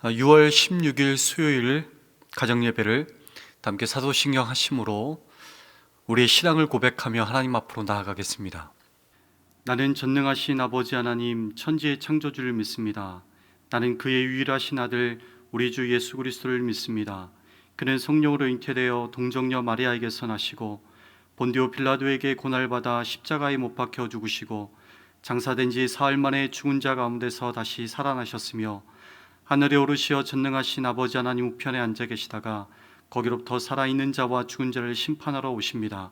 6월 16일 수요일 가정예배를 함께 사도신경 하심으로 우리의 신앙을 고백하며 하나님 앞으로 나아가겠습니다. 나는 전능하신 아버지 하나님 천지의 창조주를 믿습니다. 나는 그의 유일하신 아들 우리 주 예수 그리스도를 믿습니다. 그는 성령으로 잉태되어 동정녀 마리아에게서 나시고 본디오 빌라도에게 고난받아 십자가에 못 박혀 죽으시고 장사된 지 사흘 만에 죽은 자 가운데서 다시 살아나셨으며 하늘에 오르시어 전능하신 아버지 하나님 우편에 앉아 계시다가 거기로부터 살아있는 자와 죽은 자를 심판하러 오십니다.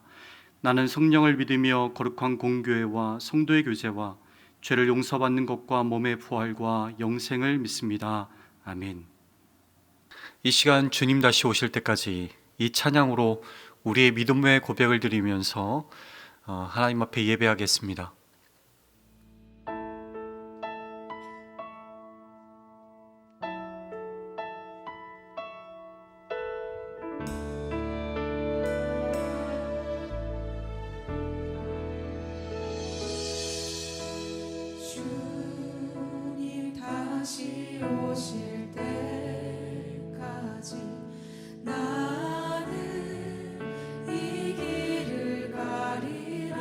나는 성령을 믿으며 거룩한 공교회와 성도의 교제와 죄를 용서받는 것과 몸의 부활과 영생을 믿습니다. 아멘. 이 시간 주님 다시 오실 때까지 이 찬양으로 우리의 믿음의 고백을 드리면서 하나님 앞에 예배하겠습니다. 주님 다시 오실 때까지 나는 이 길을 가리라.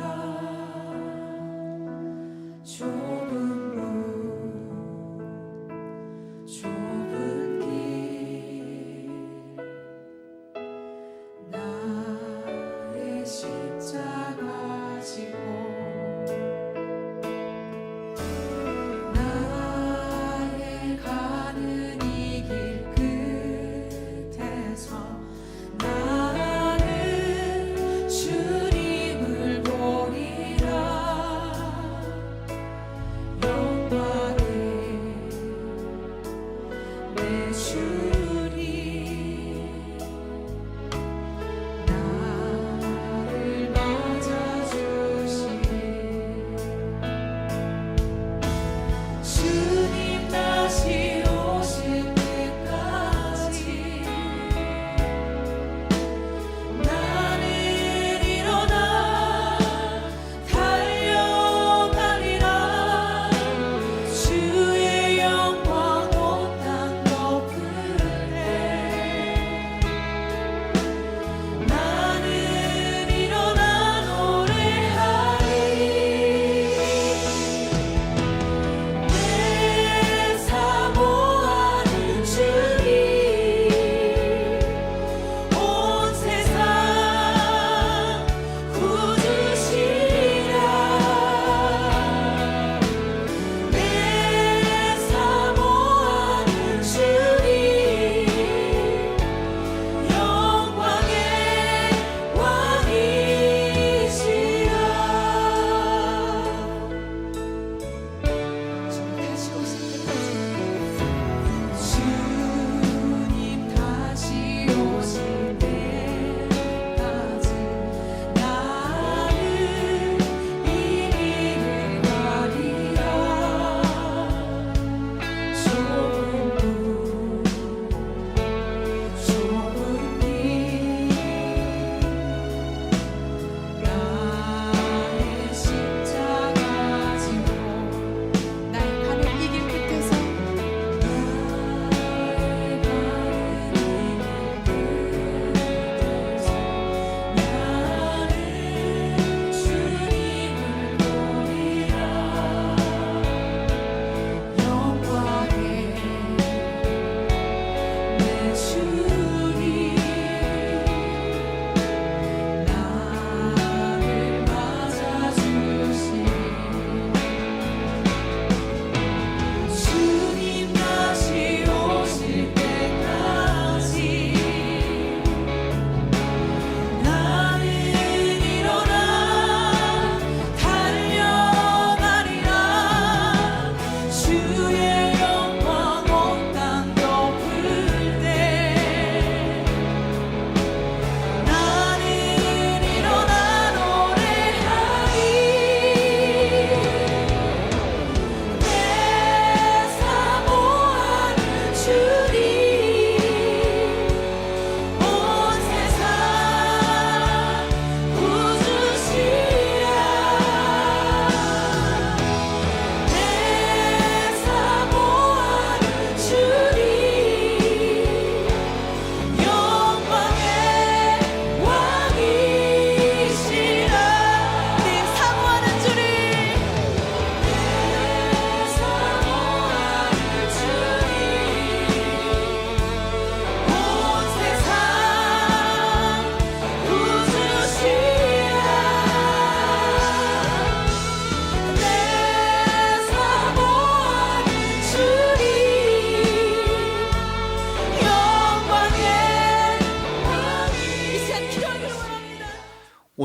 좁은 문 좁은 길 나의 십자가 지고 나의 가는 이 길 끝에서 나는 주님을 보리라.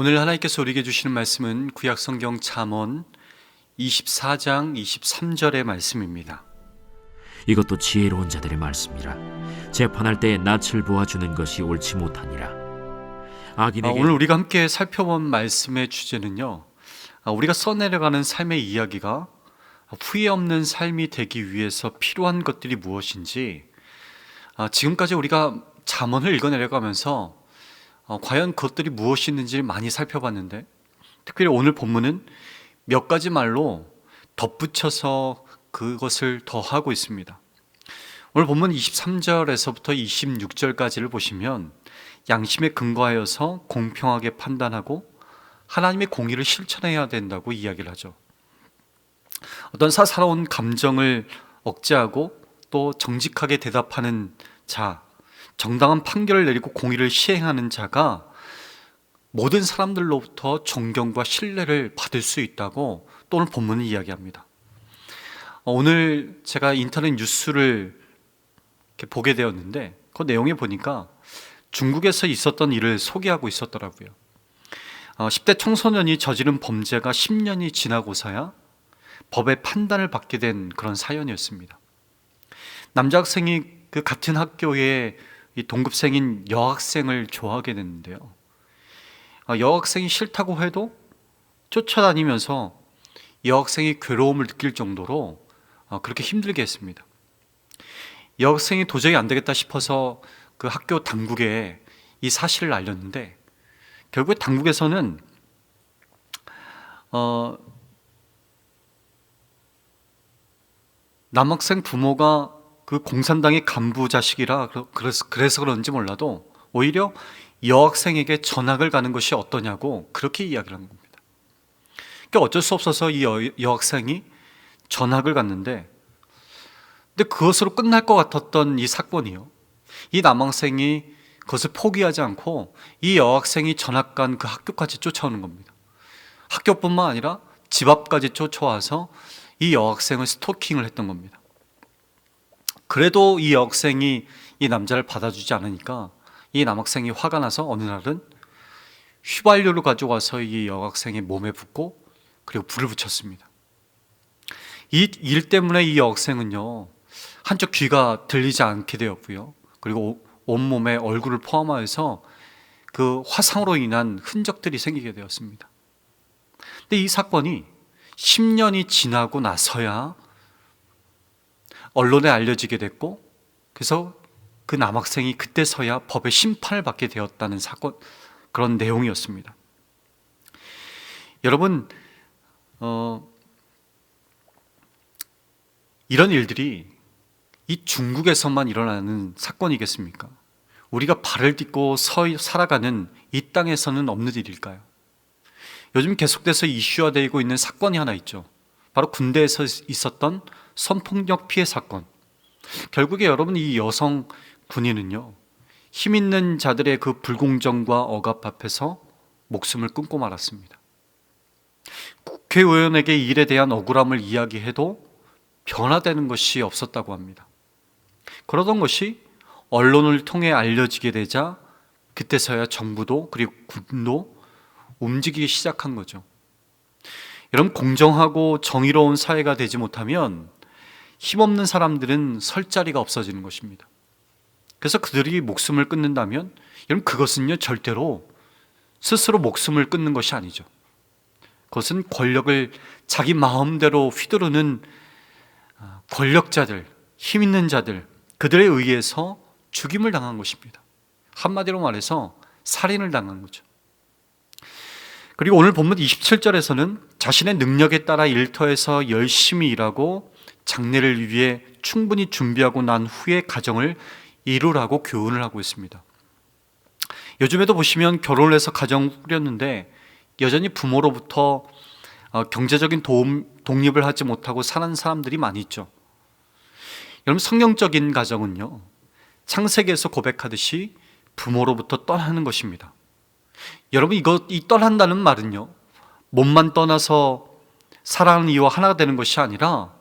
오늘 하나님께서 우리에게 주시는 말씀은 구약성경 잠언 24장 23절의 말씀입니다. 이것도 지혜로운 자들의 말씀이라. 재판할 때에 낯을 보아주는 것이 옳지 못하니라. 악인에게 오늘 우리가 함께 살펴본 말씀의 주제는요, 우리가 써내려가는 삶의 이야기가 후회 없는 삶이 되기 위해서 필요한 것들이 무엇인지, 지금까지 우리가 잠언을 읽어내려가면서 과연 그것들이 무엇이 있는지 많이 살펴봤는데, 특별히 오늘 본문은 몇 가지 말로 덧붙여서 그것을 더하고 있습니다. 오늘 본문 23절에서부터 26절까지를 보시면 양심에 근거하여서 공평하게 판단하고 하나님의 공의를 실천해야 된다고 이야기를 하죠. 어떤 사사로운 감정을 억제하고 또 정직하게 대답하는 자, 정당한 판결을 내리고 공의를 시행하는 자가 모든 사람들로부터 존경과 신뢰를 받을 수 있다고 또 오늘 본문은 이야기합니다. 오늘 제가 인터넷 뉴스를 이렇게 보게 되었는데 그 내용에 보니까 중국에서 있었던 일을 소개하고 있었더라고요. 10대 청소년이 저지른 범죄가 10년이 지나고서야 법의 판단을 받게 된 그런 사연이었습니다. 남자 학생이 그 같은 학교의 이 동급생인 여학생을 좋아하게 됐는데요. 여학생이 싫다고 해도 쫓아다니면서 여학생이 괴로움을 느낄 정도로 그렇게 힘들게 했습니다. 여학생이 도저히 안 되겠다 싶어서 그 학교 당국에 이 사실을 알렸는데, 결국에 당국에서는 남학생 부모가 그 공산당의 간부 자식이라 그래서 그런지 몰라도 오히려 여학생에게 전학을 가는 것이 어떠냐고 그렇게 이야기를 한 겁니다. 그러니까 어쩔 수 없어서 이 여학생이 전학을 갔는데, 근데 그것으로 끝날 것 같았던 이 사건이요, 이 남학생이 그것을 포기하지 않고 이 여학생이 전학 간 그 학교까지 쫓아오는 겁니다. 학교뿐만 아니라 집 앞까지 쫓아와서 이 여학생을 스토킹을 했던 겁니다. 그래도 이 여학생이 이 남자를 받아주지 않으니까 이 남학생이 화가 나서 어느 날은 휘발유를 가져와서 이 여학생의 몸에 붓고 그리고 불을 붙였습니다. 이 일 때문에 이 여학생은요, 한쪽 귀가 들리지 않게 되었고요, 그리고 온몸에 얼굴을 포함하여서 그 화상으로 인한 흔적들이 생기게 되었습니다. 근데 이 사건이 10년이 지나고 나서야 언론에 알려지게 됐고, 그래서 그 남학생이 그때서야 법의 심판을 받게 되었다는 사건, 그런 내용이었습니다. 여러분, 이런 일들이 이 중국에서만 일어나는 사건이겠습니까? 우리가 발을 딛고 살아가는 이 땅에서는 없는 일일까요? 요즘 계속돼서 이슈화되고 있는 사건이 하나 있죠. 바로 군대에서 있었던 성폭력 피해 사건. 결국에 여러분, 이 여성 군인은요, 힘 있는 자들의 그 불공정과 억압 앞에서 목숨을 끊고 말았습니다. 국회의원에게 이 일에 대한 억울함을 이야기해도 변화되는 것이 없었다고 합니다. 그러던 것이 언론을 통해 알려지게 되자 그때서야 정부도 그리고 군도 움직이기 시작한 거죠. 여러분, 공정하고 정의로운 사회가 되지 못하면 힘없는 사람들은 설 자리가 없어지는 것입니다. 그래서 그들이 목숨을 끊는다면, 여러분, 그것은요 절대로 스스로 목숨을 끊는 것이 아니죠. 그것은 권력을 자기 마음대로 휘두르는 권력자들, 힘 있는 자들, 그들에 의해서 죽임을 당한 것입니다. 한마디로 말해서 살인을 당한 거죠. 그리고 오늘 본문 27절에서는 자신의 능력에 따라 일터에서 열심히 일하고 장래를 위해 충분히 준비하고 난 후에 가정을 이루라고 교훈을 하고 있습니다. 요즘에도 보시면 결혼을 해서 가정을 꾸렸는데 여전히 부모로부터 경제적인 독립을 하지 못하고 사는 사람들이 많이 있죠. 여러분, 성경적인 가정은요, 창세기에서 고백하듯이 부모로부터 떠나는 것입니다. 여러분, 이 떠난다는 말은요, 몸만 떠나서 사랑하는 이와 하나가 되는 것이 아니라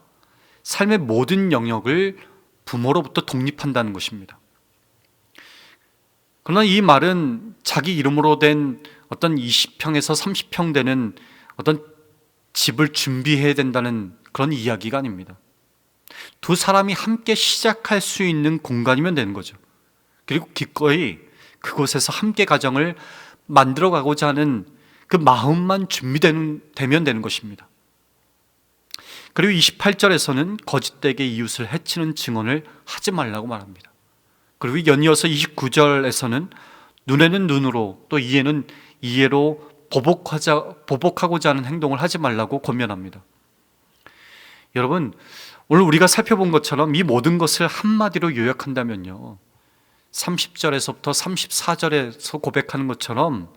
삶의 모든 영역을 부모로부터 독립한다는 것입니다. 그러나 이 말은 자기 이름으로 된 어떤 20평에서 30평 되는 어떤 집을 준비해야 된다는 그런 이야기가 아닙니다. 두 사람이 함께 시작할 수 있는 공간이면 되는 거죠. 그리고 기꺼이 그곳에서 함께 가정을 만들어 가고자 하는 그 마음만 준비되면 되는 것입니다. 그리고 28절에서는 거짓되게 이웃을 해치는 증언을 하지 말라고 말합니다. 그리고 연이어서 29절에서는 눈에는 눈으로 또 이에는 이해로 보복하고자 하는 행동을 하지 말라고 권면합니다. 여러분, 오늘 우리가 살펴본 것처럼 이 모든 것을 한마디로 요약한다면요, 30절에서부터 34절에서 고백하는 것처럼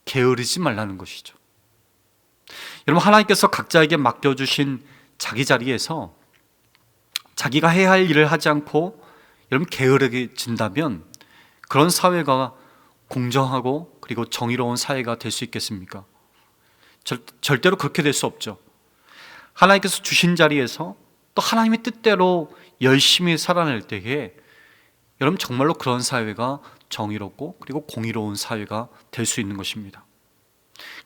게으르지 말라는 것이죠. 여러분, 하나님께서 각자에게 맡겨주신 자기 자리에서 자기가 해야 할 일을 하지 않고 여러분 게으르해진다면 그런 사회가 공정하고 그리고 정의로운 사회가 될 수 있겠습니까? 절대로 그렇게 될 수 없죠. 하나님께서 주신 자리에서 또 하나님의 뜻대로 열심히 살아낼 때에 여러분 정말로 그런 사회가 정의롭고 그리고 공의로운 사회가 될 수 있는 것입니다.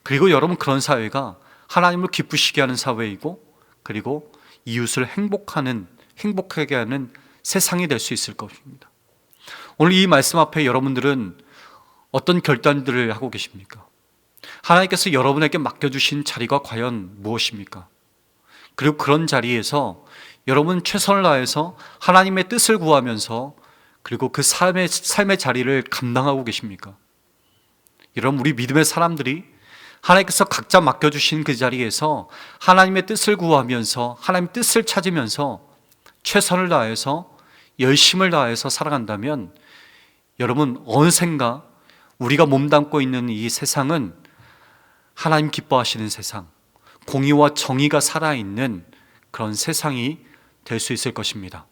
그리고 여러분 그런 사회가 하나님을 기쁘시게 하는 사회이고 그리고 이웃을 행복하게 하는 세상이 될 수 있을 것입니다. 오늘 이 말씀 앞에 여러분들은 어떤 결단들을 하고 계십니까? 하나님께서 여러분에게 맡겨주신 자리가 과연 무엇입니까? 그리고 그런 자리에서 여러분 최선을 다해서 하나님의 뜻을 구하면서 그리고 그 삶의 자리를 감당하고 계십니까? 여러분, 우리 믿음의 사람들이 하나님께서 각자 맡겨주신 그 자리에서 하나님의 뜻을 구하면서 하나님의 뜻을 찾으면서 최선을 다해서 열심을 다해서 살아간다면 여러분 어느샌가 우리가 몸담고 있는 이 세상은 하나님 기뻐하시는 세상, 공의와 정의가 살아있는 그런 세상이 될 수 있을 것입니다.